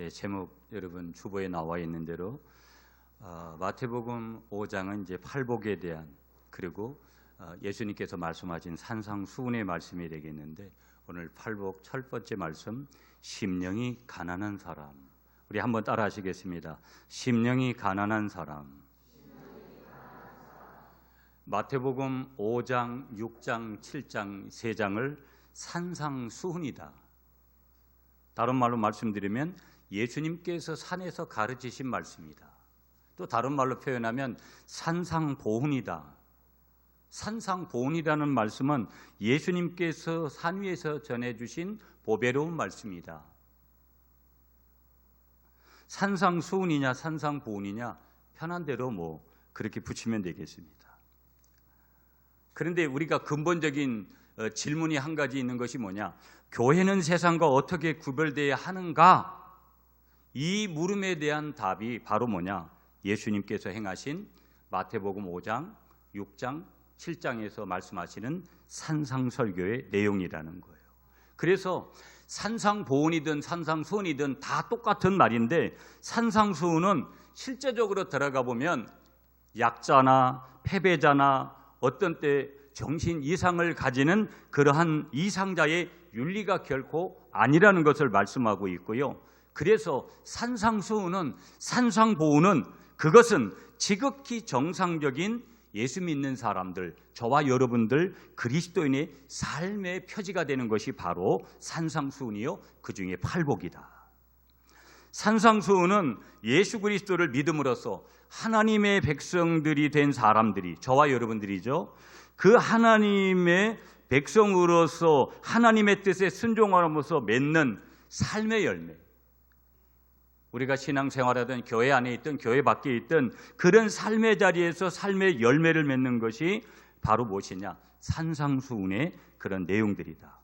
제목 여러분 주보에 나와 있는 대로 마태복음 5장은 이제 팔복에 대한 그리고 예수님께서 말씀하신 산상수훈의 말씀이 되겠는데 오늘 팔복 첫 번째 말씀 심령이 가난한 사람 우리 한번 따라 하시겠습니다. 심령이 가난한 사람 마태복음 5장, 6장, 7장, 3장을 산상수훈이다. 다른 말로 말씀드리면 예수님께서 산에서 가르치신 말씀이다. 또 다른 말로 표현하면 산상보훈이다. 산상보훈이라는 말씀은 예수님께서 산 위에서 전해주신 보배로운 말씀이다. 산상수훈이냐 산상보훈이냐 편한 대로 그렇게 붙이면 되겠습니다. 그런데 우리가 근본적인 질문이 한 가지 있는 것이 뭐냐? 교회는 세상과 어떻게 구별되어야 하는가? 이 물음에 대한 답이 바로 뭐냐? 예수님께서 행하신 마태복음 5장, 6장, 7장에서 말씀하시는 산상설교의 내용이라는 거예요. 그래서 산상보훈이든 산상수훈이든 다 똑같은 말인데 산상수훈은 실제적으로 들어가 보면 약자나 패배자나 어떤 때 정신 이상을 가지는 그러한 이상자의 윤리가 결코 아니라는 것을 말씀하고 있고요. 그래서 산상수훈은 산상보훈은 그것은 지극히 정상적인 예수 믿는 사람들, 저와 여러분들 그리스도인의 삶의 표지가 되는 것이 바로 산상수훈이요. 그 중에 팔복이다. 산상수훈은 예수 그리스도를 믿음으로써 하나님의 백성들이 된 사람들이 저와 여러분들이죠. 그 하나님의 백성으로서 하나님의 뜻에 순종함으로써 맺는 삶의 열매. 우리가 신앙생활하든 교회 안에 있든 교회 밖에 있든 그런 삶의 자리에서 삶의 열매를 맺는 것이 바로 무엇이냐? 산상수훈의 그런 내용들이다.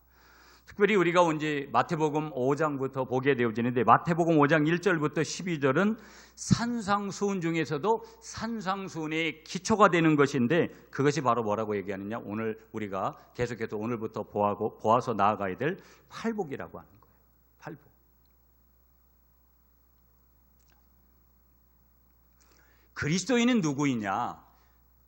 특별히 우리가 이제 마태복음 5장부터 보게 되어지는데 마태복음 5장 1절부터 12절은 산상수훈 중에서도 산상수훈의 기초가 되는 것인데 그것이 바로 뭐라고 얘기하느냐? 오늘 우리가 계속해서 오늘부터 보아서 나아가야 될 팔복이라고 하는 거예요. 팔복. 그리스도인은 누구이냐?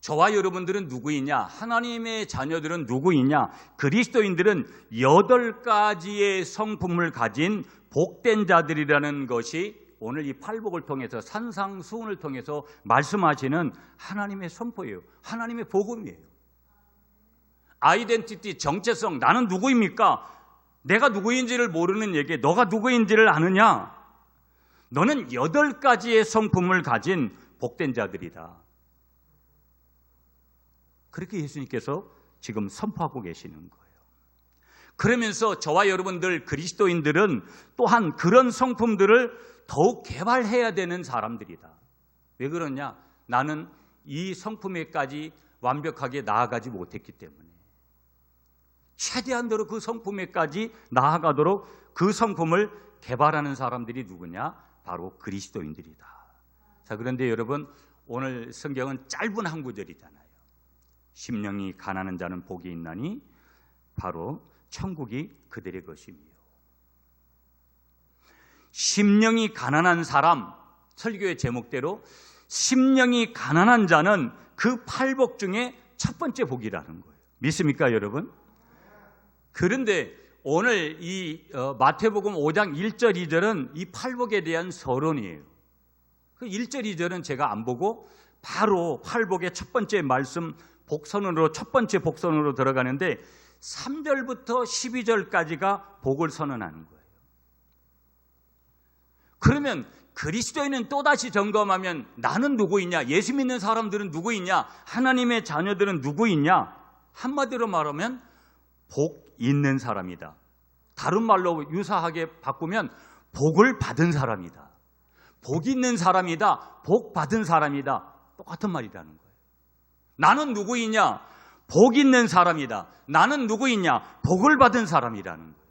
저와 여러분들은 누구이냐? 하나님의 자녀들은 누구이냐? 그리스도인들은 8가지의 성품을 가진 복된 자들이라는 것이 오늘 이 팔복을 통해서 산상수훈을 통해서 말씀하시는 하나님의 선포예요. 하나님의 복음이에요. 아이덴티티, 정체성, 나는 누구입니까? 내가 누구인지를 모르는 얘기, 너가 누구인지를 아느냐? 너는 8가지의 성품을 가진 복된 자들이다. 그렇게 예수님께서 지금 선포하고 계시는 거예요. 그러면서 저와 여러분들 그리스도인들은 또한 그런 성품들을 더욱 개발해야 되는 사람들이다. 왜 그러냐? 나는 이 성품에까지 완벽하게 나아가지 못했기 때문에 최대한대로 그 성품에까지 나아가도록 그 성품을 개발하는 사람들이 누구냐? 바로 그리스도인들이다. 자, 그런데 여러분 오늘 성경은 짧은 한 구절이잖아요. 심령이 가난한 자는 복이 있나니 바로 천국이 그들의 것이며. 심령이 가난한 사람, 설교의 제목대로 심령이 가난한 자는 그 팔복 중에 첫 번째 복이라는 거예요. 믿습니까 여러분? 그런데 오늘 이 마태복음 5장 1절 2절은 이 팔복에 대한 서론이에요. 그 1절 2절은 제가 안 보고 바로 팔복의 첫 번째 말씀 복선으로 첫 번째 복선으로 들어가는데 3절부터 12절까지가 복을 선언하는 거예요. 그러면 그리스도인은 또다시 점검하면 나는 누구이냐? 예수 믿는 사람들은 누구이냐? 하나님의 자녀들은 누구이냐? 한마디로 말하면 복 있는 사람이다. 다른 말로 유사하게 바꾸면 복을 받은 사람이다. 복 있는 사람이다. 복 받은 사람이다. 똑같은 말이라는 거예요. 나는 누구이냐? 복 있는 사람이다. 나는 누구이냐? 복을 받은 사람이라는 거예요.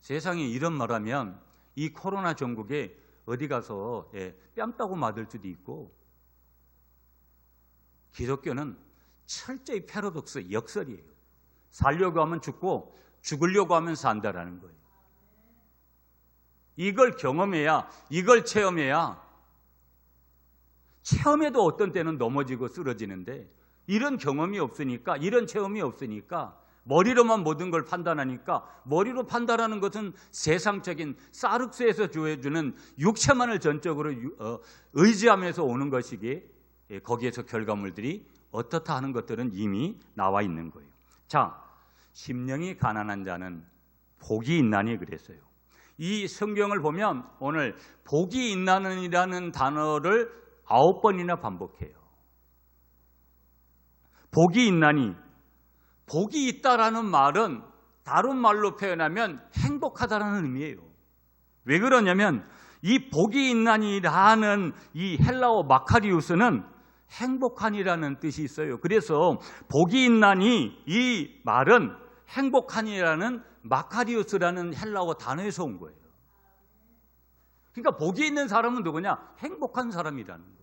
세상에 이런 말하면 이 코로나 전국에 어디 가서 뺨 따고 맞을 수도 있고 기독교는 철저히 패러독스, 역설이에요. 살려고 하면 죽고 죽으려고 하면 산다라는 거예요. 이걸 경험해야, 이걸 체험해야, 체험에도 어떤 때는 넘어지고 쓰러지는데 이런 경험이 없으니까, 이런 체험이 없으니까 머리로만 모든 걸 판단하니까, 머리로 판단하는 것은 세상적인 사르스에서 주어주는 육체만을 전적으로 의지하면서 오는 것이기에 거기에서 결과물들이 어떻다 하는 것들은 이미 나와 있는 거예요. 자, 심령이 가난한 자는 복이 있나니 그랬어요. 이 성경을 보면 오늘 복이 있나니라는 단어를 9번이나 반복해요. 복이 있나니, 복이 있다라는 말은 다른 말로 표현하면 행복하다라는 의미예요. 왜 그러냐면 이 복이 있나니라는 이 헬라어 마카리우스는 행복하니라는 뜻이 있어요. 그래서 복이 있나니 이 말은 행복하니라는 마카리우스라는 헬라어 단어에서 온 거예요. 그러니까 복이 있는 사람은 누구냐? 행복한 사람이라는 거예요.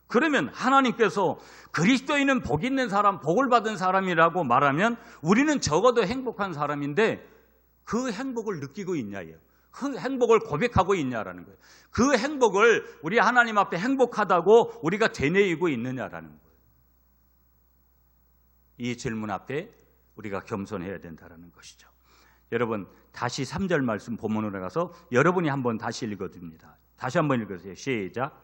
그러면 하나님께서 그리스도인은 복 있는 사람, 복을 받은 사람이라고 말하면 우리는 적어도 행복한 사람인데 그 행복을 느끼고 있냐예요. 그 행복을 고백하고 있냐라는 거예요. 그 행복을 우리 하나님 앞에 행복하다고 우리가 되뇌이고 있느냐라는 거예요. 이 질문 앞에 우리가 겸손해야 된다는 것이죠. 여러분, 다시 3절 말씀 본문으로 가서 여러분이 한번 다시 읽어줍니다. 다시 한번 읽으세요. 시작.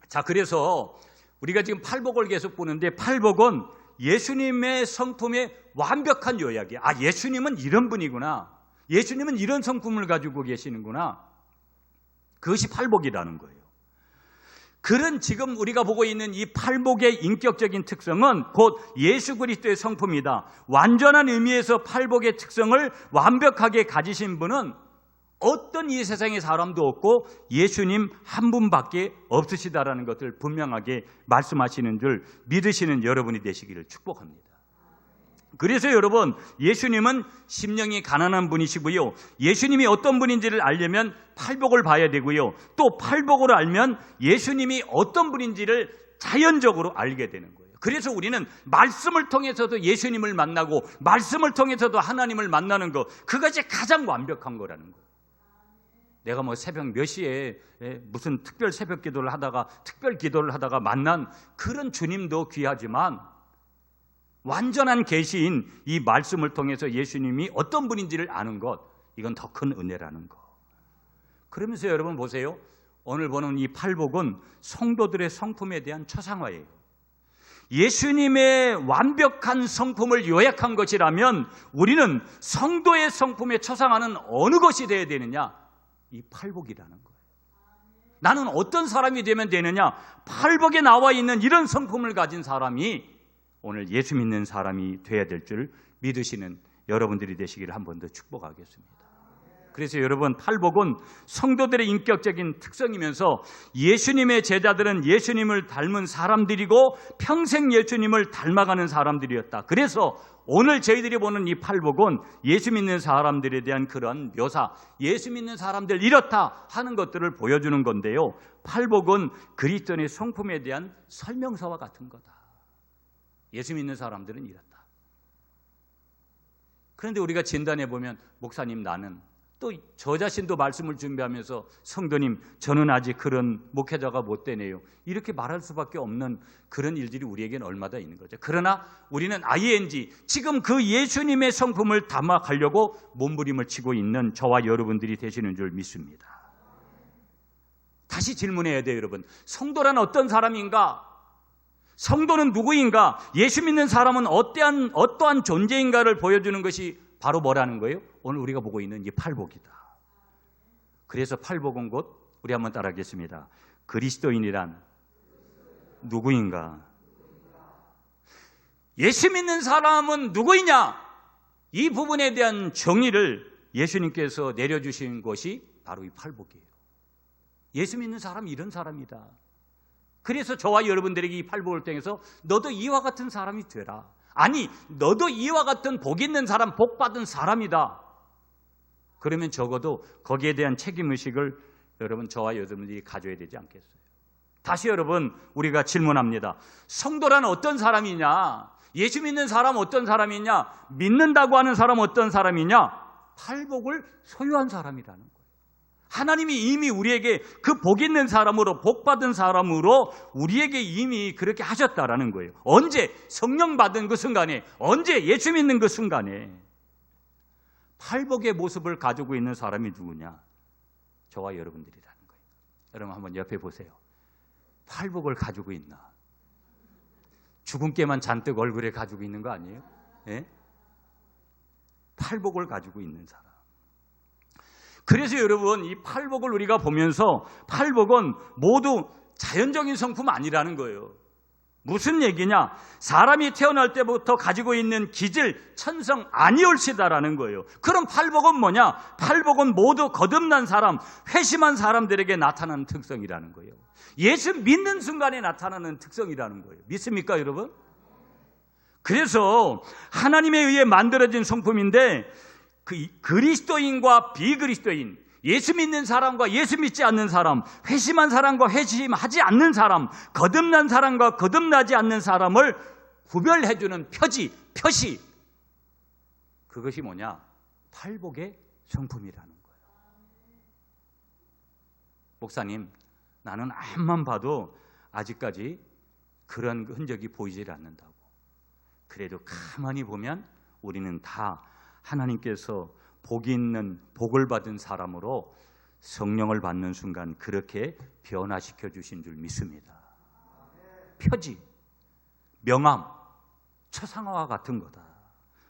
자, 그래서 우리가 지금 팔복을 계속 보는데 팔복은 예수님의 성품의 완벽한 요약이에요. 아, 예수님은 이런 분이구나. 예수님은 이런 성품을 가지고 계시는구나. 그것이 팔복이라는 거예요. 그런 지금 우리가 보고 있는 이 팔복의 인격적인 특성은 곧 예수 그리스도의 성품이다. 완전한 의미에서 팔복의 특성을 완벽하게 가지신 분은 어떤 이 세상의 사람도 없고 예수님 한 분밖에 없으시다라는 것을 분명하게 말씀하시는 줄 믿으시는 여러분이 되시기를 축복합니다. 그래서 여러분, 예수님은 심령이 가난한 분이시고요, 예수님이 어떤 분인지를 알려면 팔복을 봐야 되고요, 또 팔복을 알면 예수님이 어떤 분인지를 자연적으로 알게 되는 거예요. 그래서 우리는 말씀을 통해서도 예수님을 만나고 말씀을 통해서도 하나님을 만나는 것, 그것이 가장 완벽한 거라는 거예요. 내가 뭐 새벽 몇 시에 무슨 특별 새벽 기도를 하다가 특별 기도를 하다가 만난 그런 주님도 귀하지만 완전한 계시인 이 말씀을 통해서 예수님이 어떤 분인지를 아는 것, 이건 더 큰 은혜라는 거. 그러면서 여러분 보세요. 오늘 보는 이 팔복은 성도들의 성품에 대한 초상화예요. 예수님의 완벽한 성품을 요약한 것이라면 우리는 성도의 성품의 초상화는 어느 것이 되어야 되느냐? 이 팔복이라는 거예요. 나는 어떤 사람이 되면 되느냐? 팔복에 나와 있는 이런 성품을 가진 사람이 오늘 예수 믿는 사람이 되어야 될 줄 믿으시는 여러분들이 되시기를 한 번 더 축복하겠습니다. 그래서 여러분, 팔복은 성도들의 인격적인 특성이면서 예수님의 제자들은 예수님을 닮은 사람들이고 평생 예수님을 닮아가는 사람들이었다. 그래서 오늘 저희들이 보는 이 팔복은 예수 믿는 사람들에 대한 그런 묘사, 예수 믿는 사람들 이렇다 하는 것들을 보여주는 건데요, 팔복은 그리스도의 성품에 대한 설명서와 같은 거다. 예수 믿는 사람들은 이렇다. 그런데 우리가 진단해 보면, 목사님, 나는, 또 저 자신도 말씀을 준비하면서 성도님, 저는 아직 그런 목회자가 못 되네요, 이렇게 말할 수밖에 없는 그런 일들이 우리에게는 얼마나 있는 거죠. 그러나 우리는 ING, 지금 그 예수님의 성품을 담아가려고 몸부림을 치고 있는 저와 여러분들이 되시는 줄 믿습니다. 다시 질문해야 돼요, 여러분. 성도란 어떤 사람인가? 성도는 누구인가? 예수 믿는 사람은 어떠한 존재인가를 보여주는 것이 바로 뭐라는 거예요? 오늘 우리가 보고 있는 이 팔복이다. 그래서 팔복은 곧, 우리 한번 따라하겠습니다. 그리스도인이란 누구인가? 예수 믿는 사람은 누구이냐? 이 부분에 대한 정의를 예수님께서 내려주신 것이 바로 이 팔복이에요. 예수 믿는 사람은 이런 사람이다. 그래서 저와 여러분들에게 이 팔복을 통해서 너도 이와 같은 사람이 되라. 아니, 너도 이와 같은 복 있는 사람, 복 받은 사람이다. 그러면 적어도 거기에 대한 책임의식을 여러분, 저와 여러분들이 가져야 되지 않겠어요? 다시 여러분, 우리가 질문합니다. 성도란 어떤 사람이냐? 예수 믿는 사람 어떤 사람이냐? 믿는다고 하는 사람 어떤 사람이냐? 팔복을 소유한 사람이라는 거예요. 하나님이 이미 우리에게 그 복 있는 사람으로, 복 받은 사람으로 우리에게 이미 그렇게 하셨다라는 거예요. 언제? 성령 받은 그 순간에, 언제? 예수 믿는 그 순간에. 팔복의 모습을 가지고 있는 사람이 누구냐? 저와 여러분들이라는 거예요. 여러분 한번 옆에 보세요. 팔복을 가지고 있나? 주근깨만 잔뜩 얼굴에 가지고 있는 거 아니에요? 예? 팔복을 가지고 있는 사람. 그래서 여러분, 이 팔복을 우리가 보면서 팔복은 모두 자연적인 성품 아니라는 거예요. 무슨 얘기냐? 사람이 태어날 때부터 가지고 있는 기질, 천성 아니올시다라는 거예요. 그럼 팔복은 뭐냐? 팔복은 모두 거듭난 사람, 회심한 사람들에게 나타나는 특성이라는 거예요. 예수 믿는 순간에 나타나는 특성이라는 거예요. 믿습니까, 여러분? 그래서 하나님에 의해 만들어진 성품인데, 그리스도인과 비그리스도인, 예수 믿는 사람과 예수 믿지 않는 사람, 회심한 사람과 회심하지 않는 사람, 거듭난 사람과 거듭나지 않는 사람을 구별해주는 표시, 그것이 뭐냐? 팔복의 성품이라는 거예요. 목사님, 나는 앞만 봐도 아직까지 그런 흔적이 보이질 않는다고. 그래도 가만히 보면 우리는 다 하나님께서 복이 있는, 복을 받은 사람으로 성령을 받는 순간 그렇게 변화시켜 주신 줄 믿습니다. 표지, 명암, 초상화와 같은 거다.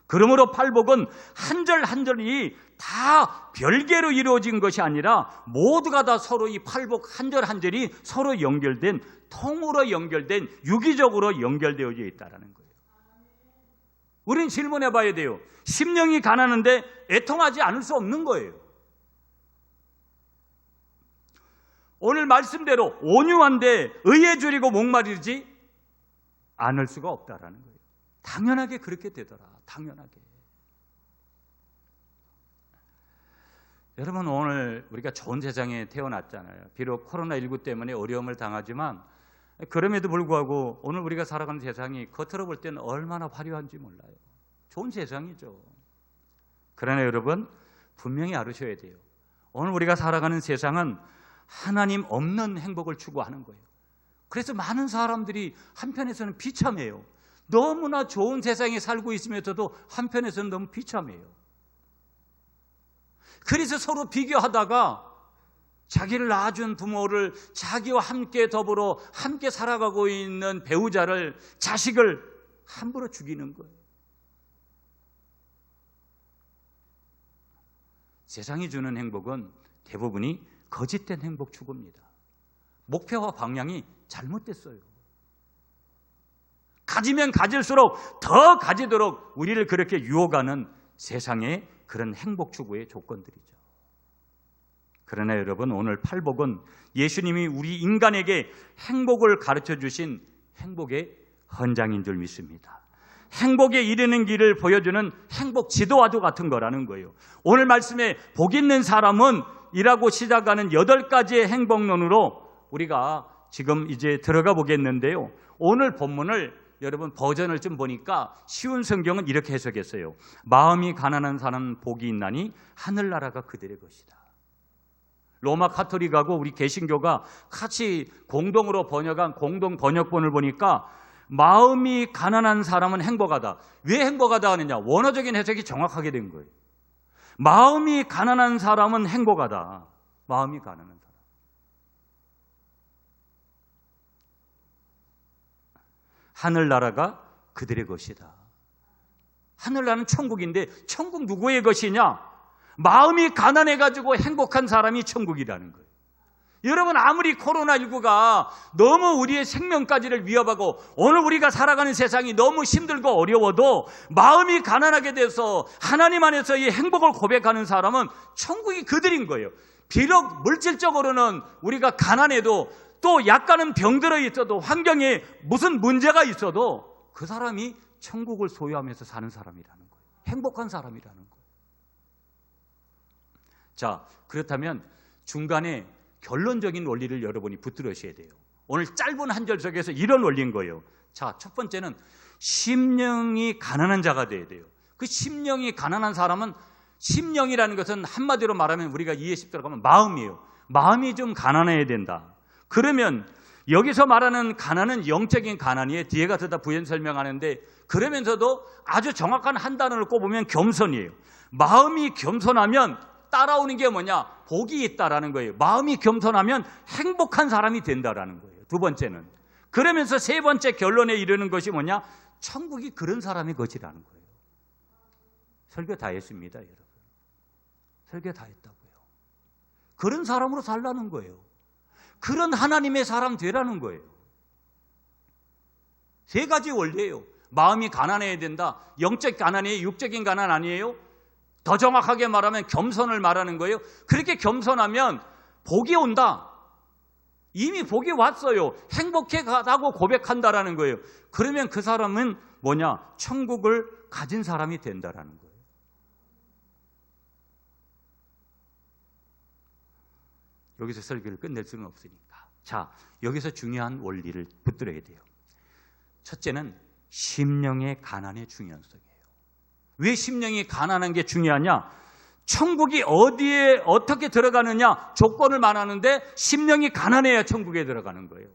그러므로 팔복은 한 절 한 절이 다 별개로 이루어진 것이 아니라 모두가 다 서로 이 팔복 한 절 한 절이 서로 연결된, 통으로 연결된, 유기적으로 연결되어 있다는 거예요. 우리는 질문해 봐야 돼요. 심령이 가난한데 애통하지 않을 수 없는 거예요. 오늘 말씀대로 온유한데 의에 줄이고 목마르지 않을 수가 없다라는 거예요. 당연하게 그렇게 되더라. 당연하게. 여러분, 오늘 우리가 좋은 세상에 태어났잖아요. 비록 코로나19 때문에 어려움을 당하지만 그럼에도 불구하고 오늘 우리가 살아가는 세상이 겉으로 볼 때는 얼마나 화려한지 몰라요. 좋은 세상이죠. 그러나 여러분, 분명히 알으셔야 돼요. 오늘 우리가 살아가는 세상은 하나님 없는 행복을 추구하는 거예요. 그래서 많은 사람들이 한편에서는 비참해요. 너무나 좋은 세상에 살고 있으면서도 한편에서는 너무 비참해요. 그래서 서로 비교하다가 자기를 낳아준 부모를, 자기와 함께 더불어 함께 살아가고 있는 배우자를, 자식을 함부로 죽이는 거예요. 세상이 주는 행복은 대부분이 거짓된 행복 추구입니다. 목표와 방향이 잘못됐어요. 가지면 가질수록 더 가지도록 우리를 그렇게 유혹하는 세상의 그런 행복 추구의 조건들이죠. 그러나 여러분, 오늘 팔복은 예수님이 우리 인간에게 행복을 가르쳐 주신 행복의 헌장인 줄 믿습니다. 행복에 이르는 길을 보여주는 행복 지도와도 같은 거라는 거예요. 오늘 말씀에 복 있는 사람은 이라고 시작하는 8가지의 행복론으로 우리가 지금 이제 들어가 보겠는데요. 오늘 본문을 여러분 버전을 좀 보니까 쉬운 성경은 이렇게 해석했어요. 마음이 가난한 사람은 복이 있나니 하늘나라가 그들의 것이다. 로마 카톨릭하고 우리 개신교가 같이 공동으로 번역한 공동 번역본을 보니까 마음이 가난한 사람은 행복하다. 왜 행복하다 하느냐? 원어적인 해석이 정확하게 된 거예요. 마음이 가난한 사람은 행복하다. 마음이 가난한 사람. 하늘나라가 그들의 것이다. 하늘나라는 천국인데 천국 누구의 것이냐? 마음이 가난해가지고 행복한 사람이 천국이라는 거예요. 여러분, 아무리 코로나19가 너무 우리의 생명까지를 위협하고 오늘 우리가 살아가는 세상이 너무 힘들고 어려워도 마음이 가난하게 돼서 하나님 안에서 이 행복을 고백하는 사람은 천국이 그들인 거예요. 비록 물질적으로는 우리가 가난해도 또 약간은 병들어 있어도 환경에 무슨 문제가 있어도 그 사람이 천국을 소유하면서 사는 사람이라는 거예요. 행복한 사람이라는 거예요. 자, 그렇다면 중간에 결론적인 원리를 여러분이 붙들으셔야 돼요. 오늘 짧은 한 절 속에서 이런 원리인 거예요. 자, 첫 번째는 심령이 가난한 자가 돼야 돼요. 그 심령이 가난한 사람은, 심령이라는 것은 한마디로 말하면 우리가 이해 쉽도록 하면 마음이에요. 마음이 좀 가난해야 된다. 그러면 여기서 말하는 가난은 영적인 가난이에요. 뒤에 가서 다 부연 설명하는데, 그러면서도 아주 정확한 한 단어를 꼽으면 겸손이에요. 마음이 겸손하면 따라오는 게 뭐냐? 복이 있다라는 거예요. 마음이 겸손하면 행복한 사람이 된다라는 거예요. 두 번째는. 그러면서 세 번째 결론에 이르는 것이 뭐냐? 천국이 그런 사람의 것이라는 거예요. 설교 다 했습니다, 여러분. 설교 다 했다고요. 그런 사람으로 살라는 거예요. 그런 하나님의 사람 되라는 거예요. 세 가지 원리예요. 마음이 가난해야 된다. 영적 가난이에요? 육적인 가난 아니에요? 더 정확하게 말하면 겸손을 말하는 거예요. 그렇게 겸손하면 복이 온다. 이미 복이 왔어요. 행복해 가다고 고백한다라는 거예요. 그러면 그 사람은 뭐냐? 천국을 가진 사람이 된다라는 거예요. 여기서 설교를 끝낼 수는 없으니까. 자, 여기서 중요한 원리를 붙들어야 돼요. 첫째는 심령의 가난의 중요성이에요. 왜 심령이 가난한 게 중요하냐? 천국이 어디에 어떻게 들어가느냐 조건을 말하는데, 심령이 가난해야 천국에 들어가는 거예요.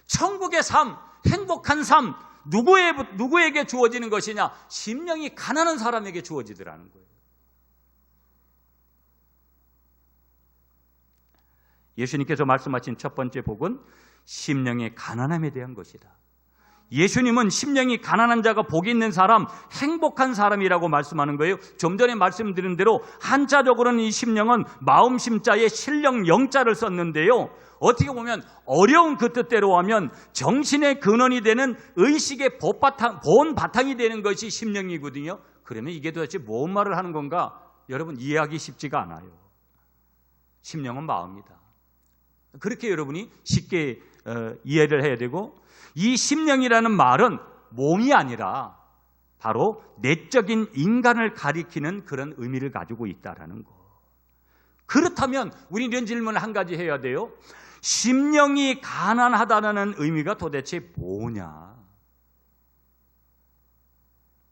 천국의 삶, 행복한 삶, 누구에게 주어지는 것이냐? 심령이 가난한 사람에게 주어지더라는 거예요. 예수님께서 말씀하신 첫 번째 복은 심령의 가난함에 대한 것이다. 예수님은 심령이 가난한 자가 복이 있는 사람, 행복한 사람이라고 말씀하는 거예요. 좀 전에 말씀드린 대로 한자적으로는 이 심령은 마음 심자에 신령 영자를 썼는데요. 어떻게 보면 어려운 그 뜻대로 하면 정신의 근원이 되는 의식의 본 바탕이 되는 것이 심령이거든요. 그러면 이게 도대체 뭔 말을 하는 건가? 여러분 이해하기 쉽지가 않아요. 심령은 마음이다. 그렇게 여러분이 쉽게 이해를 해야 되고, 이 심령이라는 말은 몸이 아니라 바로 내적인 인간을 가리키는 그런 의미를 가지고 있다라는 거. 그렇다면 우리 이런 질문을 한 가지 해야 돼요. 심령이 가난하다는 의미가 도대체 뭐냐?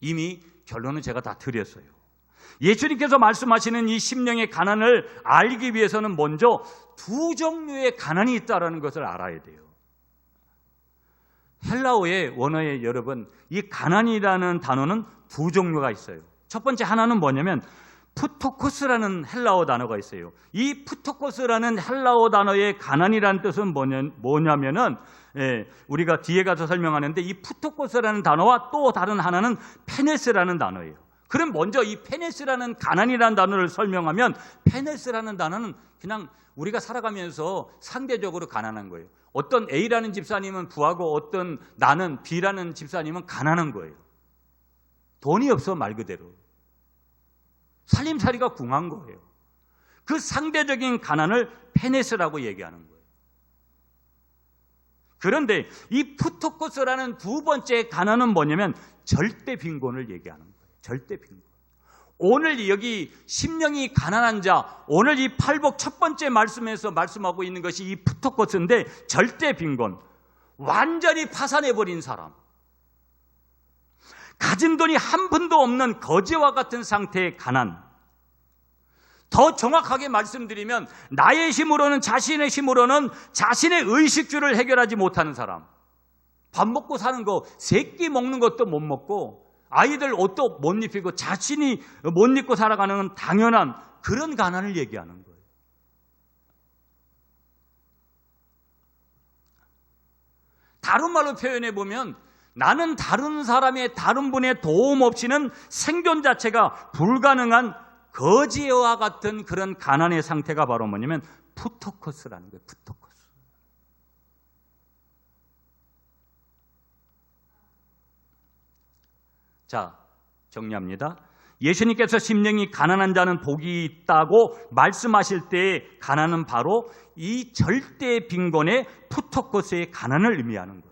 이미 결론은 제가 다 드렸어요. 예수님께서 말씀하시는 이 심령의 가난을 알기 위해서는 먼저 두 종류의 가난이 있다는 것을 알아야 돼요. 헬라어의 원어에 여러분, 이 가난이라는 단어는 두 종류가 있어요. 첫 번째 하나는 뭐냐면 푸토코스라는 헬라어 단어가 있어요. 이 푸토코스라는 헬라어 단어의 가난이라는 뜻은 뭐냐면은, 우리가 뒤에 가서 설명하는데, 이 푸토코스라는 단어와 또 다른 하나는 페네스라는 단어예요. 그럼 먼저 이 페네스라는 가난이라는 단어를 설명하면, 페네스라는 단어는 그냥 우리가 살아가면서 상대적으로 가난한 거예요. 어떤 A라는 집사님은 부하고 어떤 나는 B라는 집사님은 가난한 거예요. 돈이 없어, 말 그대로. 살림살이가 궁한 거예요. 그 상대적인 가난을 페네스라고 얘기하는 거예요. 그런데 이 푸토코스라는 두 번째 가난은 뭐냐면 절대 빈곤을 얘기하는 거예요. 절대 빈곤. 오늘 여기 심령이 가난한 자, 오늘 이 팔복 첫 번째 말씀에서 말씀하고 있는 것이 이 푸토코스인데, 절대 빈곤, 완전히 파산해버린 사람, 가진 돈이 한 푼도 없는 거지와 같은 상태의 가난. 더 정확하게 말씀드리면 나의 힘으로는, 자신의 힘으로는 자신의 의식주를 해결하지 못하는 사람. 밥 먹고 사는 거, 세 끼 먹는 것도 못 먹고 아이들 옷도 못 입히고 자신이 못 입고 살아가는 당연한 그런 가난을 얘기하는 거예요. 다른 말로 표현해 보면 나는 다른 사람의, 다른 분의 도움 없이는 생존 자체가 불가능한 거지와 같은 그런 가난의 상태가 바로 뭐냐면 푸토코스라는 거예요. 푸토코스. 자, 정리합니다. 예수님께서 심령이 가난한 자는 복이 있다고 말씀하실 때의 가난은 바로 이 절대 빈곤의 푸토코스의 가난을 의미하는 거예요.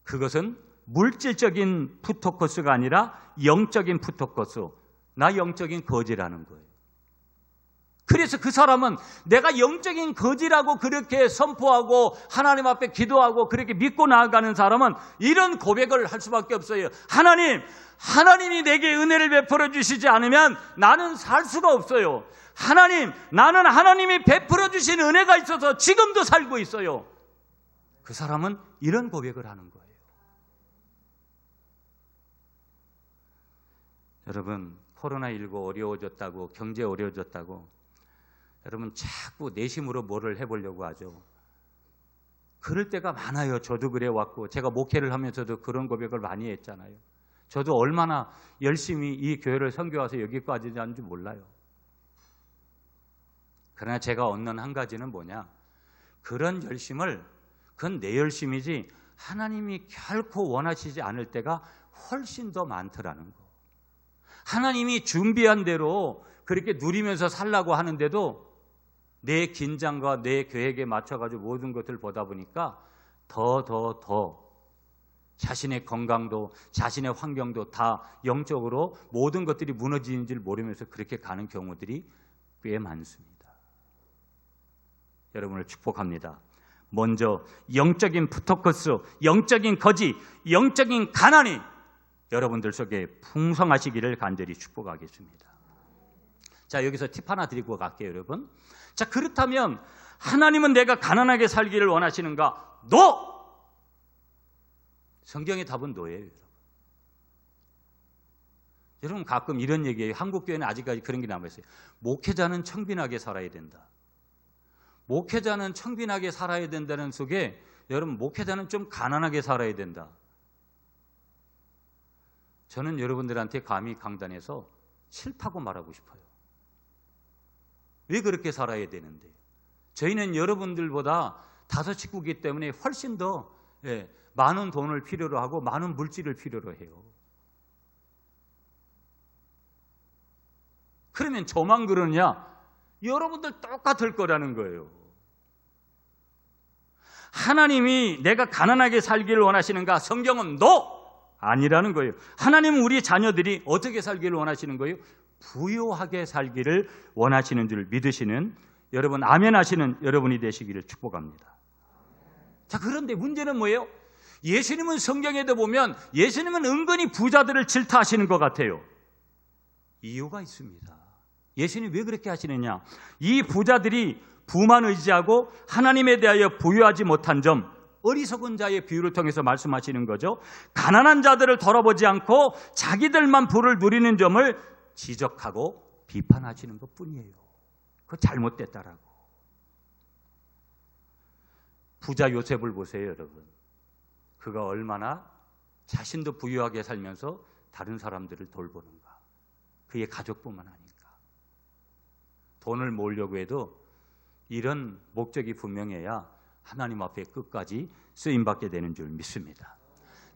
그것은 물질적인 푸토코스가 아니라 영적인 푸토코스, 나 영적인 거지라는 거예요. 그래서 그 사람은 내가 영적인 거지라고 그렇게 선포하고 하나님 앞에 기도하고 그렇게 믿고 나아가는 사람은 이런 고백을 할 수밖에 없어요. 하나님이 내게 은혜를 베풀어 주시지 않으면 나는 살 수가 없어요. 나는 하나님이 베풀어 주신 은혜가 있어서 지금도 살고 있어요. 그 사람은 이런 고백을 하는 거예요. 여러분, 코로나19 어려워졌다고, 경제 어려워졌다고 여러분 자꾸 내심으로 뭐를 해보려고 하죠. 그럴 때가 많아요. 저도 그래 왔고 제가 목회를 하면서도 그런 고백을 많이 했잖아요. 저도 얼마나 열심히 이 교회를 선교와서 여기까지 왔는지 몰라요. 그러나 제가 얻는 한 가지는 뭐냐, 그런 열심을, 그건 내 열심이지 하나님이 결코 원하시지 않을 때가 훨씬 더 많더라는 거. 하나님이 준비한 대로 그렇게 누리면서 살라고 하는데도 내 긴장과 내 계획에 맞춰가지고 모든 것을 보다 보니까 더 자신의 건강도 자신의 환경도 다 영적으로 모든 것들이 무너지는 줄 모르면서 그렇게 가는 경우들이 꽤 많습니다. 여러분을 축복합니다. 먼저 영적인 푸토커스, 영적인 거지, 영적인 가난이 여러분들 속에 풍성하시기를 간절히 축복하겠습니다. 자, 여기서 팁 하나 드리고 갈게요, 여러분. 자, 그렇다면 하나님은 내가 가난하게 살기를 원하시는가? No! 성경의 답은 no예요, 여러분. 여러분 가끔 이런 얘기해요. 한국 교회는 아직까지 그런 게 남아있어요. 목회자는 청빈하게 살아야 된다. 목회자는 청빈하게 살아야 된다는 속에 여러분 목회자는 좀 가난하게 살아야 된다. 저는 여러분들한테 감히 강단에서 싫다고 말하고 싶어요. 왜 그렇게 살아야 되는데? 저희는 여러분들보다 다섯 식구이기 때문에 훨씬 더 많은 돈을 필요로 하고 많은 물질을 필요로 해요. 그러면 저만 그러냐? 여러분들 똑같을 거라는 거예요. 하나님이 내가 가난하게 살기를 원하시는가? 성경은 no! 아니라는 거예요. 하나님은 우리 자녀들이 어떻게 살기를 원하시는 거예요? 부유하게 살기를 원하시는 줄 믿으시는 여러분, 아멘 하시는 여러분이 되시기를 축복합니다. 자, 그런데 문제는 뭐예요? 예수님은 성경에도 보면 예수님은 은근히 부자들을 질타하시는 것 같아요. 이유가 있습니다. 예수님이 왜 그렇게 하시느냐? 이 부자들이 부만 의지하고 하나님에 대하여 부유하지 못한 점, 어리석은 자의 비유를 통해서 말씀하시는 거죠. 가난한 자들을 돌아보지 않고 자기들만 부를 누리는 점을 지적하고 비판하시는 것뿐이에요. 그거 잘못됐다라고. 부자 요셉을 보세요, 여러분. 그가 얼마나 자신도 부유하게 살면서 다른 사람들을 돌보는가. 그의 가족뿐만 아니까. 돈을 모으려고 해도 이런 목적이 분명해야 하나님 앞에 끝까지 쓰임받게 되는 줄 믿습니다.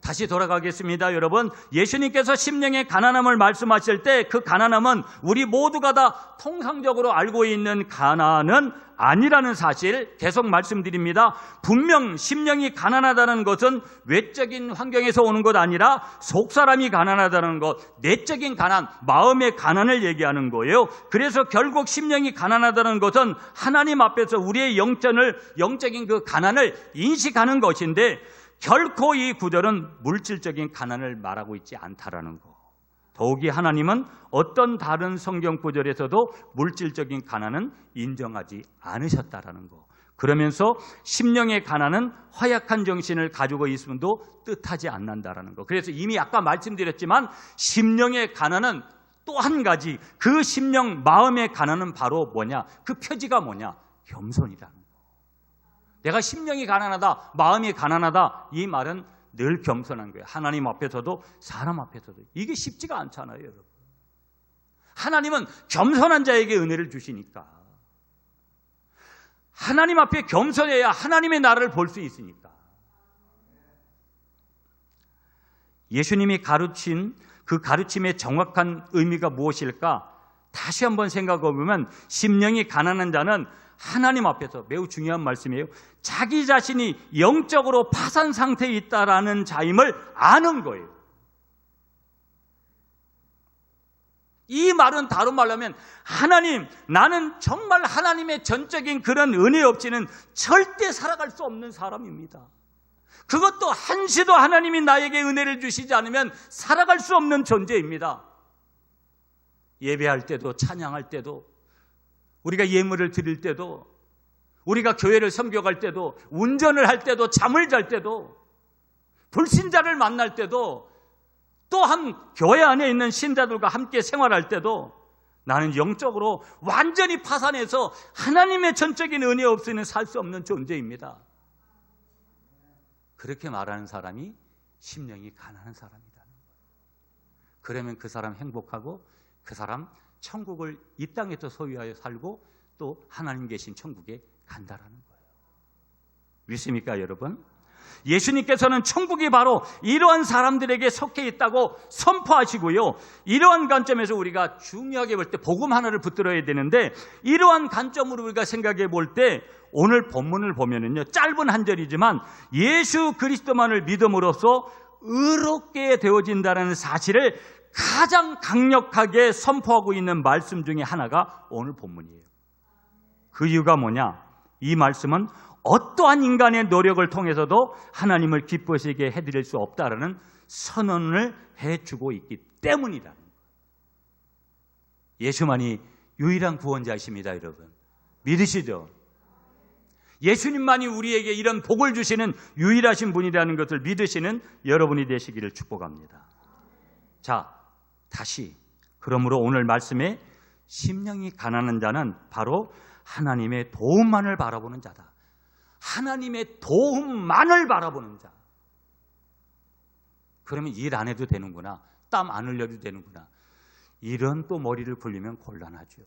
다시 돌아가겠습니다, 여러분. 예수님께서 심령의 가난함을 말씀하실 때 그 가난함은 우리 모두가 다 통상적으로 알고 있는 가난은 아니라는 사실 계속 말씀드립니다. 분명 심령이 가난하다는 것은 외적인 환경에서 오는 것 아니라 속사람이 가난하다는 것, 내적인 가난, 마음의 가난을 얘기하는 거예요. 그래서 결국 심령이 가난하다는 것은 하나님 앞에서 우리의 영적인 그 가난을 인식하는 것인데 결코 이 구절은 물질적인 가난을 말하고 있지 않다라는 거. 더욱이 하나님은 어떤 다른 성경 구절에서도 물질적인 가난은 인정하지 않으셨다라는 거. 그러면서 심령의 가난은 허약한 정신을 가지고 있음도 뜻하지 않는다라는 거. 그래서 이미 아까 말씀드렸지만 심령의 가난은 또 한 가지, 그 심령 마음의 가난은 바로 뭐냐? 그 표지가 뭐냐? 겸손이라는 거. 내가 심령이 가난하다, 마음이 가난하다, 이 말은 늘 겸손한 거예요. 하나님 앞에서도 사람 앞에서도. 이게 쉽지가 않잖아요, 여러분. 하나님은 겸손한 자에게 은혜를 주시니까. 하나님 앞에 겸손해야 하나님의 나라를 볼 수 있으니까. 예수님이 가르친 그 가르침의 정확한 의미가 무엇일까? 다시 한번 생각해 보면 심령이 가난한 자는 하나님 앞에서 매우 중요한 말씀이에요. 자기 자신이 영적으로 파산 상태에 있다라는 자임을 아는 거예요. 이 말은 다른 말로 하면 하나님, 나는 정말 하나님의 전적인 그런 은혜 없이는 절대 살아갈 수 없는 사람입니다. 그것도 한시도 하나님이 나에게 은혜를 주시지 않으면 살아갈 수 없는 존재입니다. 예배할 때도, 찬양할 때도, 우리가 예물을 드릴 때도, 우리가 교회를 섬겨갈 때도, 운전을 할 때도, 잠을 잘 때도, 불신자를 만날 때도, 또한 교회 안에 있는 신자들과 함께 생활할 때도 나는 영적으로 완전히 파산해서 하나님의 전적인 은혜 없이는 살 수 없는 존재입니다. 그렇게 말하는 사람이 심령이 가난한 사람이라는 거예요. 그러면 그 사람 행복하고 그 사람 천국을 이 땅에서 소유하여 살고 또 하나님 계신 천국에 간다라는 거예요. 믿습니까, 여러분? 예수님께서는 천국이 바로 이러한 사람들에게 속해 있다고 선포하시고요. 이러한 관점에서 우리가 중요하게 볼 때 복음 하나를 붙들어야 되는데, 이러한 관점으로 우리가 생각해 볼 때 오늘 본문을 보면은요, 짧은 한 절이지만 예수 그리스도만을 믿음으로써 의롭게 되어진다는 사실을 가장 강력하게 선포하고 있는 말씀 중에 하나가 오늘 본문이에요. 그 이유가 뭐냐? 이 말씀은 어떠한 인간의 노력을 통해서도 하나님을 기쁘시게 해드릴 수 없다라는 선언을 해주고 있기 때문이라는 거예요. 예수만이 유일한 구원자이십니다, 여러분. 믿으시죠? 예수님만이 우리에게 이런 복을 주시는 유일하신 분이라는 것을 믿으시는 여러분이 되시기를 축복합니다. 자, 다시 그러므로 오늘 말씀에 심령이 가난한 자는 바로 하나님의 도움만을 바라보는 자다. 하나님의 도움만을 바라보는 자. 그러면 일 안 해도 되는구나, 땀 안 흘려도 되는구나, 이런 또 머리를 굴리면 곤란하죠.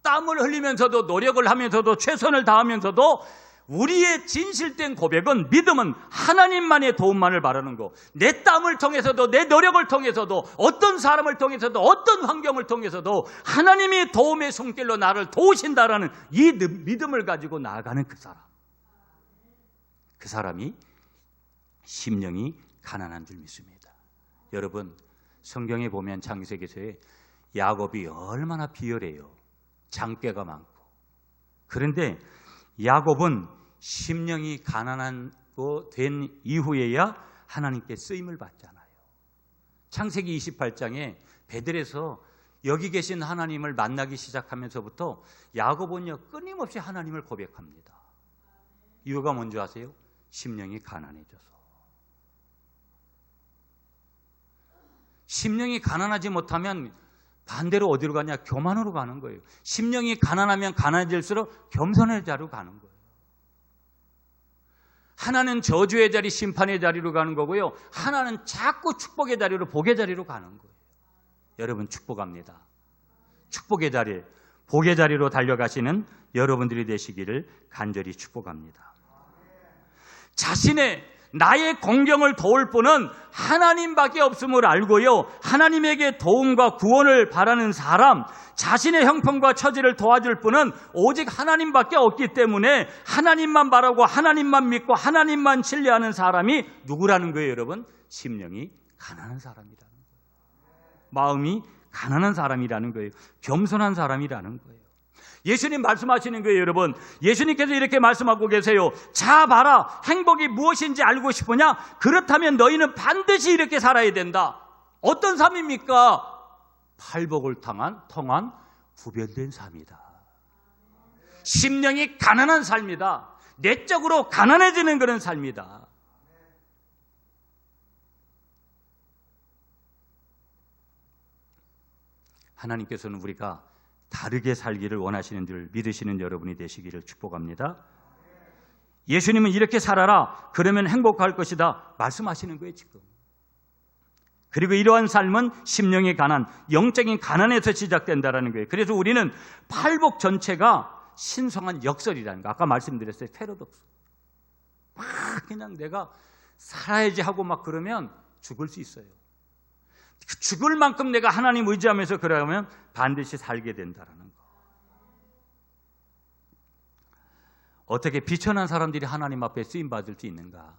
땀을 흘리면서도 노력을 하면서도 최선을 다하면서도 우리의 진실된 고백은, 믿음은 하나님만의 도움만을 바라는 거. 내 땀을 통해서도, 내 노력을 통해서도, 어떤 사람을 통해서도, 어떤 환경을 통해서도 하나님이 도움의 손길로 나를 도우신다라는 이 믿음을 가지고 나아가는 그 사람, 그 사람이 심령이 가난한 줄 믿습니다. 여러분, 성경에 보면 창세기서에 야곱이 얼마나 비열해요. 장깨가 많고. 그런데 야곱은 심령이 가난하고 된 이후에야 하나님께 쓰임을 받잖아요. 창세기 28장에 베들에서 여기 계신 하나님을 만나기 시작하면서부터 야곱은요, 끊임없이 하나님을 고백합니다. 이유가 뭔지 아세요? 심령이 가난해져서. 심령이 가난하지 못하면 반대로 어디로 가냐? 교만으로 가는 거예요. 심령이 가난하면 가난해질수록 겸손의 자리로 가는 거예요. 하나는 저주의 자리, 심판의 자리로 가는 거고요. 하나는 자꾸 축복의 자리로, 복의 자리로 가는 거예요. 여러분, 축복합니다. 축복의 자리, 복의 자리로 달려가시는 여러분들이 되시기를 간절히 축복합니다. 자신의 나의 공경을 도울 분은 하나님밖에 없음을 알고요, 하나님에게 도움과 구원을 바라는 사람, 자신의 형편과 처지를 도와줄 분은 오직 하나님밖에 없기 때문에 하나님만 바라고 하나님만 믿고 하나님만 신뢰하는 사람이 누구라는 거예요, 여러분? 심령이 가난한 사람이라는 거예요. 마음이 가난한 사람이라는 거예요. 겸손한 사람이라는 거예요. 예수님 말씀하시는 거예요, 여러분. 예수님께서 이렇게 말씀하고 계세요. 자, 봐라. 행복이 무엇인지 알고 싶으냐? 그렇다면 너희는 반드시 이렇게 살아야 된다. 어떤 삶입니까? 팔복을 통한 구별된 삶이다. 심령이 가난한 삶이다. 내적으로 가난해지는 그런 삶이다. 하나님께서는 우리가 다르게 살기를 원하시는 줄 믿으시는 여러분이 되시기를 축복합니다. 예수님은 이렇게 살아라, 그러면 행복할 것이다 말씀하시는 거예요, 지금. 그리고 이러한 삶은 심령의 가난, 영적인 가난에서 시작된다는 거예요. 그래서 우리는 팔복 전체가 신성한 역설이라는 거. 아까 말씀드렸어요, 패러독스. 막 그냥 내가 살아야지 하고 막 그러면 죽을 수 있어요. 죽을 만큼 내가 하나님 의지하면서 그러면 반드시 살게 된다는 거. 어떻게 비천한 사람들이 하나님 앞에 쓰임받을 수 있는가?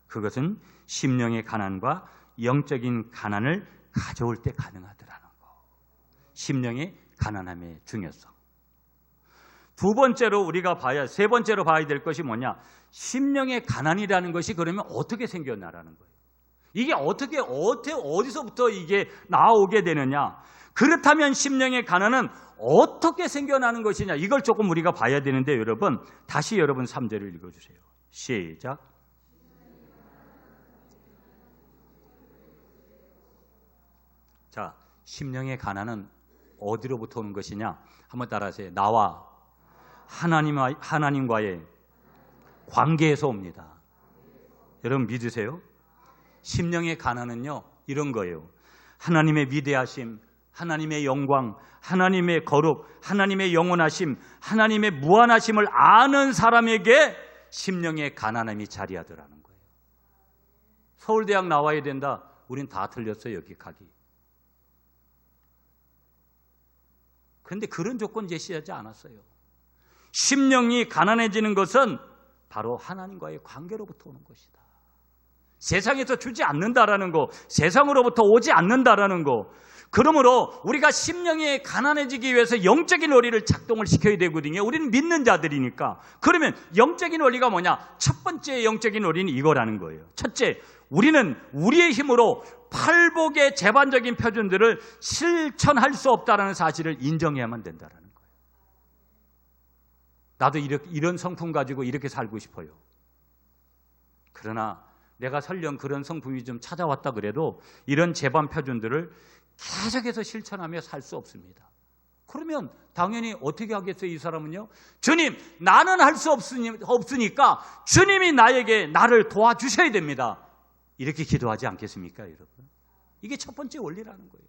그것은 심령의 가난과 영적인 가난을 가져올 때 가능하더라는 거. 심령의 가난함의 중요성. 두 번째로 우리가 세 번째로 봐야 될 것이 뭐냐? 심령의 가난이라는 것이 그러면 어떻게 생겨나라는 거예요. 이게 어디서부터 이게 나오게 되느냐? 그렇다면 심령의 가난은 어떻게 생겨나는 것이냐? 이걸 조금 우리가 봐야 되는데 여러분, 다시 여러분 3절을 읽어주세요. 시작. 자, 심령의 가난은 어디로부터 오는 것이냐? 한번 따라하세요. 나와 하나님과의 관계에서 옵니다. 여러분 믿으세요? 심령의 가난은요, 이런 거예요. 하나님의 위대하심, 하나님의 영광, 하나님의 거룩, 하나님의 영원하심, 하나님의 무한하심을 아는 사람에게 심령의 가난함이 자리하더라는 거예요. 서울대학 나와야 된다. 우린 다 틀렸어요, 여기 가기. 그런데 그런 조건 제시하지 않았어요. 심령이 가난해지는 것은 바로 하나님과의 관계로부터 오는 것이다. 세상에서 주지 않는다라는 거, 세상으로부터 오지 않는다라는 거. 그러므로 우리가 심령이 가난해지기 위해서 영적인 원리를 작동을 시켜야 되거든요. 우리는 믿는 자들이니까. 그러면 영적인 원리가 뭐냐? 첫 번째 영적인 원리는 이거라는 거예요. 첫째, 우리는 우리의 힘으로 팔복의 재반적인 표준들을 실천할 수 없다는 사실을 인정해야만 된다는 거예요. 나도 이런 성품 가지고 이렇게 살고 싶어요. 그러나 내가 설령 그런 성품이 좀 찾아왔다 그래도 이런 재반 표준들을 계속해서 실천하며 살 수 없습니다. 그러면 당연히 어떻게 하겠어요? 이 사람은요, 주님, 나는 할 수 없으니까 주님이 나를 도와주셔야 됩니다. 이렇게 기도하지 않겠습니까, 여러분? 이게 첫 번째 원리라는 거예요.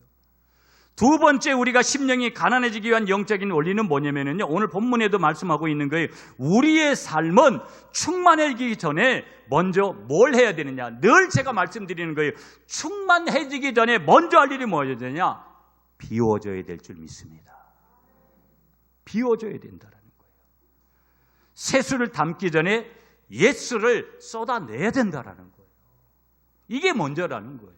두 번째, 우리가 심령이 가난해지기 위한 영적인 원리는 뭐냐면요, 오늘 본문에도 말씀하고 있는 거예요. 우리의 삶은 충만해지기 전에 먼저 뭘 해야 되느냐? 늘 제가 말씀드리는 거예요. 충만해지기 전에 먼저 할 일이 뭐여야 되냐? 비워져야 될 줄 믿습니다. 비워져야 된다는 거예요. 새수를 담기 전에 옛수를 쏟아내야 된다는 거예요. 이게 먼저라는 거예요.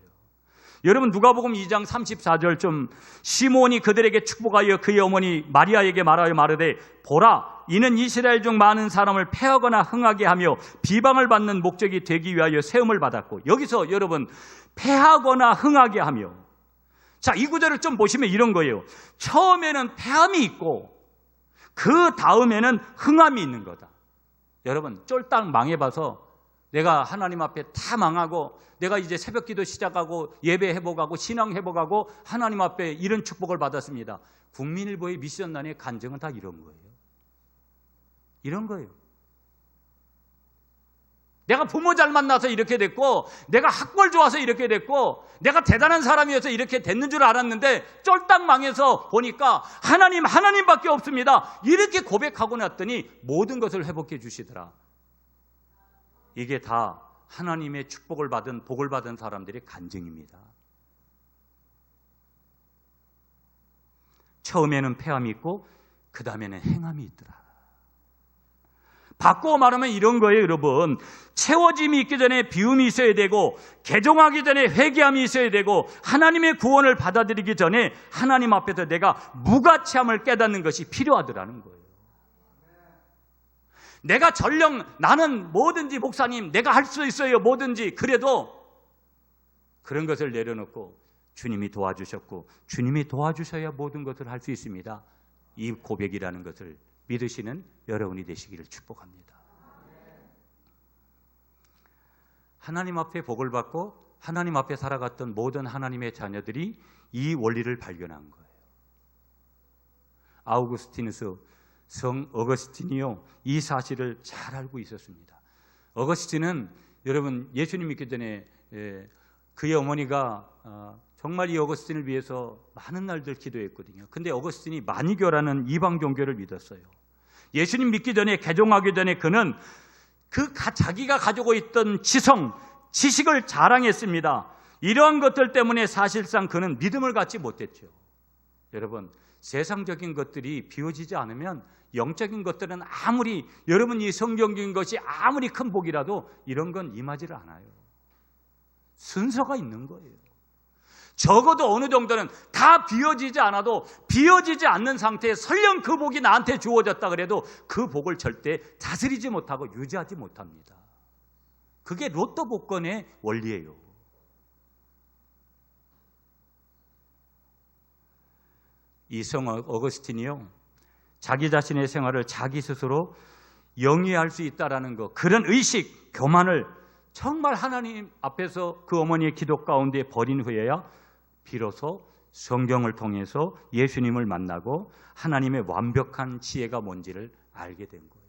여러분, 누가복음 2장 34절 좀, 시몬이 그들에게 축복하여 그의 어머니 마리아에게 말하여 마르되, 보라, 이는 이스라엘 중 많은 사람을 패하거나 흥하게 하며 비방을 받는 목적이 되기 위하여 세움을 받았고, 여기서 여러분, 패하거나 흥하게 하며, 자, 이 구절을 좀 보시면 이런 거예요. 처음에는 패함이 있고 그 다음에는 흥함이 있는 거다. 여러분, 쫄딱 망해봐서 내가 하나님 앞에 다 망하고 내가 이제 새벽기도 시작하고 예배 회복하고 신앙 회복하고 하나님 앞에 이런 축복을 받았습니다. 국민일보의 미션란의 간증은 다 이런 거예요. 이런 거예요. 내가 부모 잘 만나서 이렇게 됐고, 내가 학벌 좋아서 이렇게 됐고, 내가 대단한 사람이어서 이렇게 됐는 줄 알았는데 쫄딱 망해서 보니까 하나님밖에 없습니다. 이렇게 고백하고 났더니 모든 것을 회복해 주시더라. 이게 다 하나님의 축복을 받은, 복을 받은 사람들의 간증입니다. 처음에는 패함이 있고 그 다음에는 행함이 있더라. 바꾸어 말하면 이런 거예요, 여러분. 채워짐이 있기 전에 비움이 있어야 되고, 개종하기 전에 회개함이 있어야 되고, 하나님의 구원을 받아들이기 전에 하나님 앞에서 내가 무가치함을 깨닫는 것이 필요하더라는 거예요. 내가 전령 나는 뭐든지 목사님 내가 할 수 있어요, 뭐든지. 그래도 그런 것을 내려놓고 주님이 도와주셨고 주님이 도와주셔야 모든 것을 할 수 있습니다. 이 고백이라는 것을 믿으시는 여러분이 되시기를 축복합니다. 하나님 앞에 복을 받고 하나님 앞에 살아갔던 모든 하나님의 자녀들이 이 원리를 발견한 거예요. 아우구스티누스 성 어거스틴이요, 이 사실을 잘 알고 있었습니다. 어거스틴은 여러분 예수님 믿기 전에 그의 어머니가 정말 이 어거스틴을 위해서 많은 날들 기도했거든요. 근데 어거스틴이 마니교라는 이방 종교를 믿었어요. 예수님 믿기 전에, 개종하기 전에 그는 자기가 가지고 있던 지식을 자랑했습니다. 이러한 것들 때문에 사실상 그는 믿음을 갖지 못했죠. 여러분, 세상적인 것들이 비워지지 않으면 영적인 것들은 아무리 여러분 이 성경적인 것이 아무리 큰 복이라도 이런 건 임하지를 않아요. 순서가 있는 거예요. 적어도 어느 정도는 다 비워지지 않아도 비워지지 않는 상태에 설령 그 복이 나한테 주어졌다 그래도 그 복을 절대 다스리지 못하고 유지하지 못합니다. 그게 로또 복권의 원리예요. 이 성 어거스틴이요, 자기 자신의 생활을 자기 스스로 영위할 수 있다라는 것, 그런 의식, 교만을 정말 하나님 앞에서 그 어머니의 기도 가운데 버린 후에야 비로소 성경을 통해서 예수님을 만나고 하나님의 완벽한 지혜가 뭔지를 알게 된 거예요.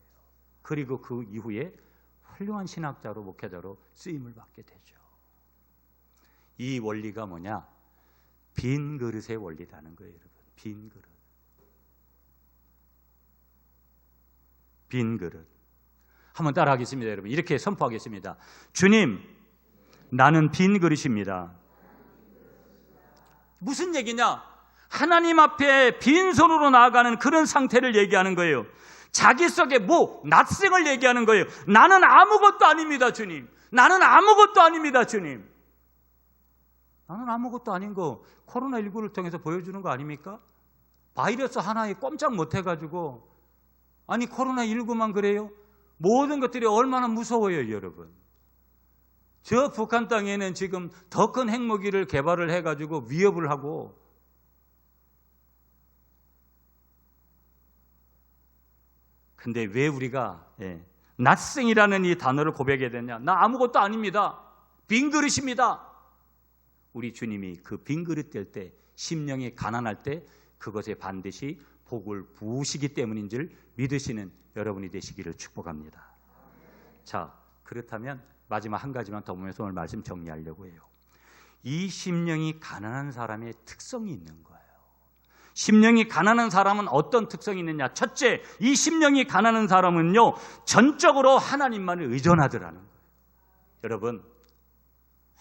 그리고 그 이후에 훌륭한 신학자로, 목회자로 쓰임을 받게 되죠. 이 원리가 뭐냐? 빈 그릇의 원리라는 거예요, 여러분. 빈 그릇. 빈 그릇. 한번 따라 하겠습니다, 여러분. 이렇게 선포하겠습니다. 주님, 나는 빈 그릇입니다. 무슨 얘기냐? 하나님 앞에 빈손으로 나아가는 그런 상태를 얘기하는 거예요. 자기 속에 낯생을 얘기하는 거예요. 나는 아무것도 아닙니다, 주님. 나는 아무것도 아닙니다, 주님. 나는 아무것도 아닌 거 코로나19를 통해서 보여주는 거 아닙니까? 바이러스 하나에 꼼짝 못해가지고, 아니 코로나19만 그래요? 모든 것들이 얼마나 무서워요, 여러분. 저 북한 땅에는 지금 더 큰 핵무기를 개발을 해가지고 위협을 하고, 근데 왜 우리가 낯생이라는 이 단어를 고백해야 되냐? 나 아무것도 아닙니다. 빈 그릇입니다. 우리 주님이 그 빈 그릇 될 때, 심령이 가난할 때 그것에 반드시 복을 부으시기 때문인 줄 믿으시는 여러분이 되시기를 축복합니다. 자, 그렇다면 마지막 한 가지만 더 보면서 오늘 말씀 정리하려고 해요. 이 심령이 가난한 사람의 특성이 있는 거예요. 심령이 가난한 사람은 어떤 특성이 있느냐? 첫째, 이 심령이 가난한 사람은요, 전적으로 하나님만을 의존하더라는 거예요. 여러분,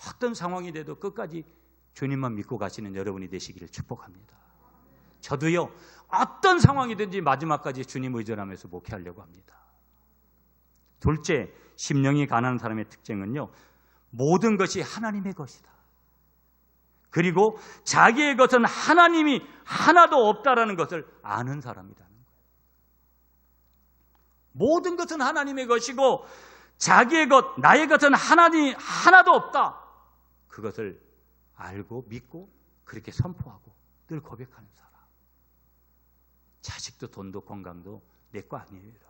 어떤 상황이 돼도 끝까지 주님만 믿고 가시는 여러분이 되시기를 축복합니다. 저도요, 어떤 상황이든지 마지막까지 주님 의존하면서 목회하려고 합니다. 둘째, 심령이 가난한 사람의 특징은요, 모든 것이 하나님의 것이다. 그리고 자기의 것은 하나님이 하나도 없다라는 것을 아는 사람이라는 거예요. 모든 것은 하나님의 것이고 자기의 것, 나의 것은 하나님 하나도 없다. 그것을 알고 믿고 그렇게 선포하고 늘 고백하는 사람. 자식도 돈도 건강도 내 거 아니에요, 여러분.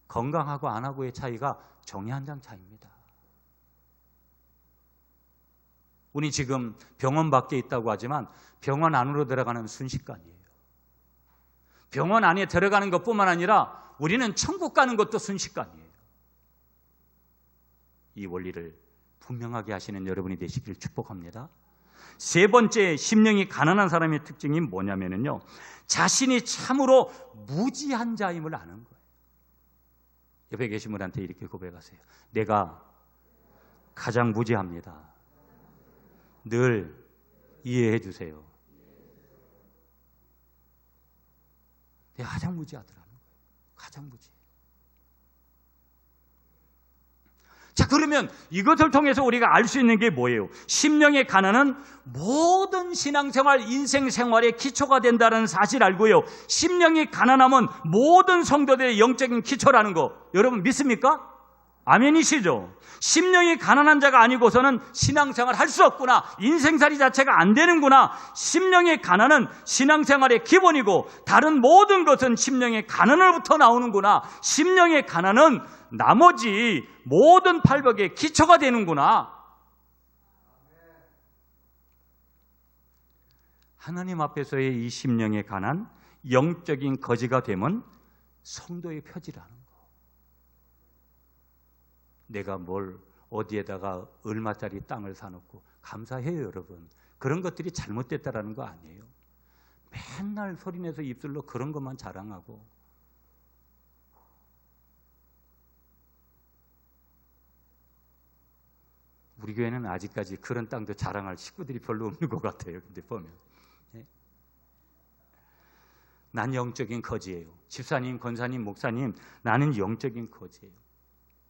건강하고 안 하고의 차이가 종이 한 장 차이입니다. 우리 지금 병원 밖에 있다고 하지만 병원 안으로 들어가는 순식간이에요. 병원 안에 들어가는 것뿐만 아니라 우리는 천국 가는 것도 순식간이에요. 이 원리를 분명하게 하시는 여러분이 되시길 축복합니다. 세 번째, 심령이 가난한 사람의 특징이 뭐냐면요, 자신이 참으로 무지한 자임을 아는 거예요. 옆에 계신 분한테 이렇게 고백하세요. 내가 가장 무지합니다. 늘 이해해 주세요. 내가 가장 무지하더라는 거예요. 가장 무지. 자, 그러면 이것을 통해서 우리가 알 수 있는 게 뭐예요? 심령의 가난은 모든 신앙생활, 인생생활의 기초가 된다는 사실 알고요, 심령이 가난하면 모든 성도들의 영적인 기초라는 거 여러분 믿습니까? 아멘이시죠? 심령이 가난한 자가 아니고서는 신앙생활 할 수 없구나, 인생살이 자체가 안 되는구나. 심령의 가난은 신앙생활의 기본이고 다른 모든 것은 심령의 가난으로부터 나오는구나. 심령의 가난은 나머지 모든 팔복의 기초가 되는구나. 하나님 앞에서의 이 심령의 가난, 영적인 거지가 되면 성도의 표지라는 거. 내가 뭘 어디에다가 얼마짜리 땅을 사놓고 감사해요, 여러분. 그런 것들이 잘못됐다라는 거 아니에요. 맨날 소리내서 입술로 그런 것만 자랑하고, 우리 교회는 아직까지 그런 땅도 자랑할 식구들이 별로 없는 것 같아요. 근데 보면 난 영적인 거지예요. 집사님, 권사님, 목사님, 나는 영적인 거지예요.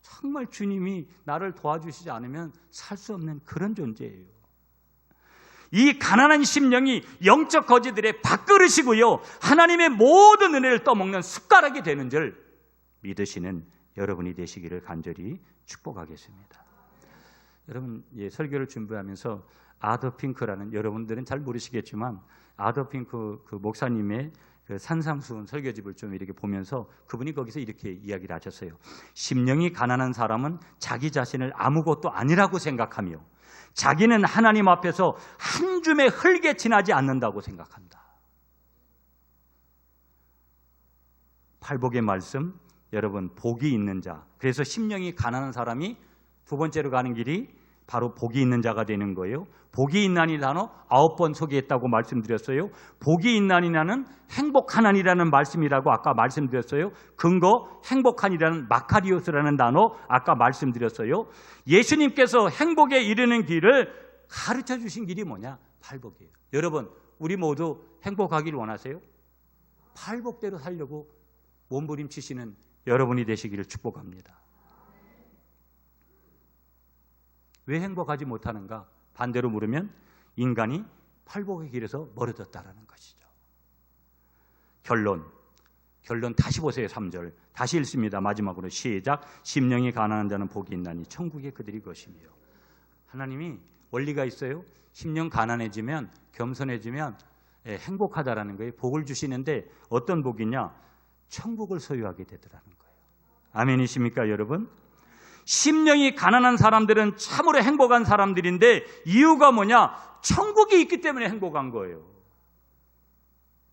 정말 주님이 나를 도와주시지 않으면 살 수 없는 그런 존재예요. 이 가난한 심령이 영적 거지들의 밥그릇이고요, 하나님의 모든 은혜를 떠먹는 숟가락이 되는 줄 믿으시는 여러분이 되시기를 간절히 축복하겠습니다. 여러분, 설교를 준비하면서 아더핑크라는, 여러분들은 잘 모르시겠지만 아더핑크 그 목사님의 그 산상수훈 설교집을 좀 이렇게 보면서 그분이 거기서 이렇게 이야기를 하셨어요. 심령이 가난한 사람은 자기 자신을 아무것도 아니라고 생각하며 자기는 하나님 앞에서 한 줌의 흙에 지나지 않는다고 생각한다. 팔복의 말씀, 여러분, 복이 있는 자. 그래서 심령이 가난한 사람이 두 번째로 가는 길이 바로 복이 있는 자가 되는 거예요. 복이 있나니 단어 9번 소개했다고 말씀드렸어요. 복이 있나니라는 행복하나니라는 말씀이라고 아까 말씀드렸어요. 근거 행복하니라는 마카리오스라는 단어 아까 말씀드렸어요. 예수님께서 행복에 이르는 길을 가르쳐 주신 길이 뭐냐? 팔복이에요. 여러분, 우리 모두 행복하길 원하세요? 팔복대로 살려고 몸부림치시는 여러분이 되시기를 축복합니다. 왜 행복하지 못하는가? 반대로 물으면 인간이 팔복의 길에서 멀어졌다라는 것이죠. 결론 다시 보세요. 3절 다시 읽습니다. 마지막으로 시작. 심령이 가난한 자는 복이 있나니 천국의 그들이 것이며. 하나님이 원리가 있어요. 심령 가난해지면, 겸손해지면 행복하다라는 거예요. 복을 주시는데 어떤 복이냐? 천국을 소유하게 되더라는 거예요. 아멘이십니까 여러분? 심령이 가난한 사람들은 참으로 행복한 사람들인데 이유가 뭐냐? 천국이 있기 때문에 행복한 거예요.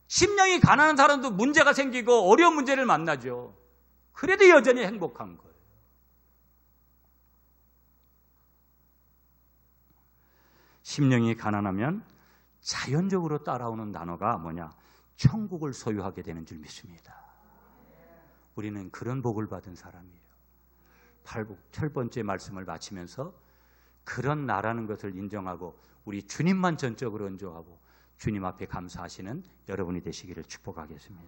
심령이 가난한 사람도 문제가 생기고 어려운 문제를 만나죠. 그래도 여전히 행복한 거예요. 심령이 가난하면 자연적으로 따라오는 단어가 뭐냐? 천국을 소유하게 되는 줄 믿습니다. 우리는 그런 복을 받은 사람이에요. 팔복 첫 번째 말씀을 마치면서 그런 나라는 것을 인정하고 우리 주님만 전적으로 온조하고 주님 앞에 감사하시는 여러분이 되시기를 축복하겠습니다.